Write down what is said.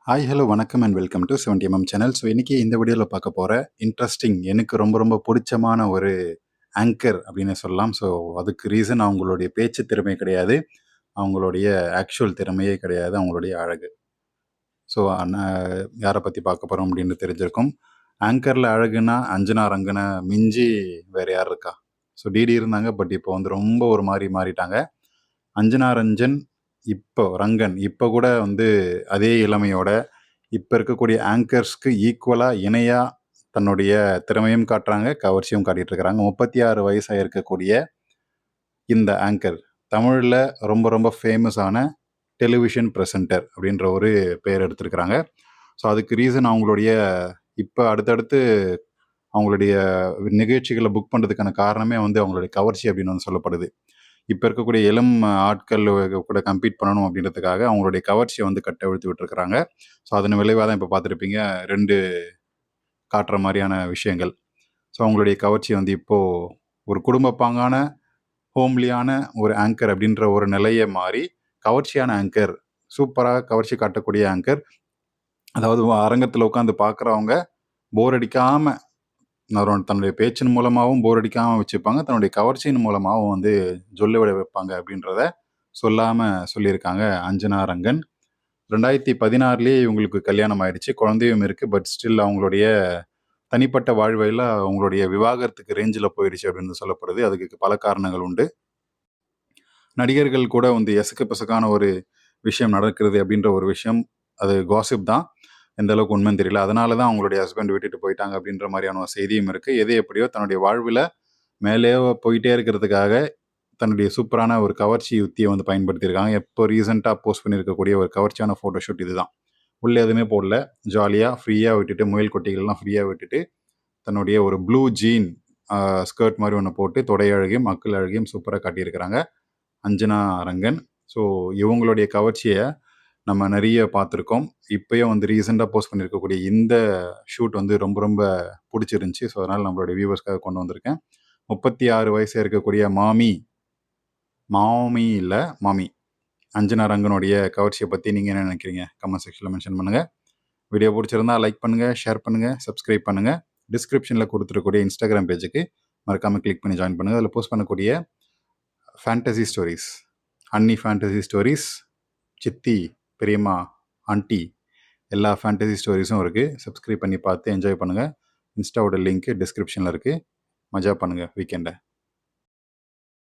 Hi hello வணக்கம் and welcome to 70mm channel. So இன்றைக்கி இந்த வீடியோவில் பார்க்க போகிற இன்ட்ரெஸ்டிங் எனக்கு ரொம்ப ரொம்ப பிடிச்சமான ஒரு ஆங்கர் அப்படின்னு சொல்லலாம். ஸோ அதுக்கு ரீசன் அவங்களுடைய பேச்சு திறமை கிடையாது, அவங்களுடைய ஆக்சுவல் திறமையே கிடையாது, அவங்களுடைய அழகு. ஸோ யாரை பற்றி பார்க்க போகிறோம் அப்படின்னு தெரிஞ்சிருக்கும். ஆங்கரில் அழகுனா அஞ்சனா ரங்கனை மிஞ்சி வேறு யார் இருக்கா? ஸோ டிடி இருந்தாங்க, பட் இப்போ வந்து ரொம்ப ஒரு மாதிரி மாறிட்டாங்க. அஞ்சனா ரஞ்சன் இப்போ ரங்கன் இப்போ கூட வந்து அதே இளமையோட இப்போ இருக்கக்கூடிய ஆங்கர்ஸ்க்கு ஈக்குவலாக இணையாக தன்னுடைய திறமையும் காட்டுறாங்க, கவர்ச்சியும் காட்டிகிட்டு இருக்கிறாங்க. 36 வயசாக இருக்கக்கூடிய இந்த ஆங்கர் தமிழில் ரொம்ப ரொம்ப ஃபேமஸான டெலிவிஷன் ப்ரெசென்டர் அப்படின்ற ஒரு பெயர் எடுத்திருக்கிறாங்க. ஸோ அதுக்கு ரீசன் அவங்களுடைய இப்போ அடுத்தடுத்து அவங்களுடைய நிகழ்ச்சிகளை புக் பண்ணுறதுக்கான காரணமே வந்து அவங்களுடைய கவர்ச்சி அப்படின்னு வந்து சொல்லப்படுது. இப்போ இருக்கக்கூடிய இளம் ஆட்கள் கூட கம்பீட் பண்ணணும் அப்படின்றதுக்காக அவங்களுடைய கவர்ச்சியை வந்து கட்டவிழ்த்து விட்டுருக்குறாங்க. ஸோ அதன் விளைவாக தான் இப்போ பார்த்துருப்பீங்க 2 காட்டுற மாதிரியான விஷயங்கள். ஸோ அவங்களுடைய கவர்ச்சி வந்து இப்போது ஒரு குடும்பப்பாங்கான ஹோம்லியான ஒரு ஆங்கர் அப்படின்ற ஒரு நிலையை மாறி கவர்ச்சியான ஆங்கர், சூப்பராக கவர்ச்சி காட்டக்கூடிய ஆங்கர், அதாவது அரங்கத்தில் உட்காந்து பார்க்குறவங்க போர் அடிக்காமல் தன்னுடைய பேச்சின் மூலமாகவும் போர் அடிக்காமல் வச்சுப்பாங்க, தன்னுடைய கவர்ச்சியின் மூலமாகவும் வந்து ஜொல்ல விட வைப்பாங்க அப்படின்றத சொல்லாமல் சொல்லியிருக்காங்க அஞ்சனா ரங்கன். 2016 இவங்களுக்கு கல்யாணம் ஆயிடுச்சு, குழந்தையும் இருக்குது. பட் ஸ்டில் அவங்களுடைய தனிப்பட்ட வாழ்வையில் அவங்களுடைய விவாகரத்துக்கு ரேஞ்சில் போயிடுச்சு அப்படின்னு சொல்லப்படுது. அதுக்கு பல காரணங்கள் உண்டு. நடிகர்கள் கூட வந்து எசக்கு பசக்கான ஒரு விஷயம் நடக்கிறது அப்படின்ற ஒரு விஷயம், அது காசிப் தான், எந்த அளவுக்கு உண்மைன்னு தெரியல. அதனால தான் அவங்களுடைய ஹஸ்பண்ட் விட்டுட்டு போயிட்டாங்க அப்படின்ற மாதிரியான ஒரு செய்தியும் இருக்குது. எது எப்படியோ தன்னுடைய வாழ்வில் மேலே போயிட்டே இருக்கிறதுக்காக தன்னுடைய சூப்பரான ஒரு கவர்ச்சி யுத்தியை வந்து பயன்படுத்தியிருக்காங்க. எப்போ ரீசெண்டாக போஸ்ட் பண்ணியிருக்கக்கூடிய ஒரு கவர்ச்சியான ஃபோட்டோஷூட் இதுதான். உள்ளே எதுவுமே போடல, ஜாலியாக ஃப்ரீயாக விட்டுட்டு, முயல் கொட்டிகள்லாம் ஃப்ரீயாக விட்டுட்டு தன்னுடைய ஒரு ப்ளூ ஜீன் ஸ்கர்ட் மாதிரி ஒன்று போட்டு தொடை அழகையும் மக்கள் அழகையும் சூப்பராக காட்டியிருக்கிறாங்க அஞ்சனா ரங்கன். ஸோ இவங்களுடைய கவர்ச்சியை நம்ம நிறைய பார்த்துருக்கோம். இப்போயும் வந்து ரீசெண்டாக போஸ்ட் பண்ணியிருக்கக்கூடிய இந்த ஷூட் வந்து ரொம்ப ரொம்ப பிடிச்சிருந்துச்சி. ஸோ அதனால் நம்மளுடைய வியூவர்ஸ்க்காக கொண்டு வந்திருக்கேன். 36 வயசாக இருக்கக்கூடிய மாமி இல்லை மாமி அஞ்சனா ரங்கனுடைய கவர்ச்சியை பற்றி நீங்கள் என்ன நினைக்கிறீங்க? கமெண்ட் செக்ஷனில் மென்ஷன் பண்ணுங்கள். வீடியோ பிடிச்சிருந்தால் லைக் பண்ணுங்கள், ஷேர் பண்ணுங்கள், சப்ஸ்கிரைப் பண்ணுங்கள். டிஸ்கிரிப்ஷனில் கொடுத்துருக்கூடிய இன்ஸ்டாகிராம் பேஜுக்கு மறக்காமல் கிளிக் பண்ணி ஜாயின் பண்ணுங்கள். அதில் போஸ்ட் பண்ணக்கூடிய ஃபேண்டசி ஸ்டோரிஸ், அன்னி ஃபேண்டசி ஸ்டோரிஸ், சித்தி, பெரியம்மா, ஆண்டி எல்லா ஃபேண்டசி ஸ்டோரிஸும் இருக்குது. சப்ஸ்கிரைப் பண்ணி பார்த்து என்ஜாய் பண்ணுங்கள். இன்ஸ்டாவோட லிங்க்கு டிஸ்கிரிப்ஷனில் இருக்குது. மஜா பண்ணுங்கள் வீக்கெண்டை.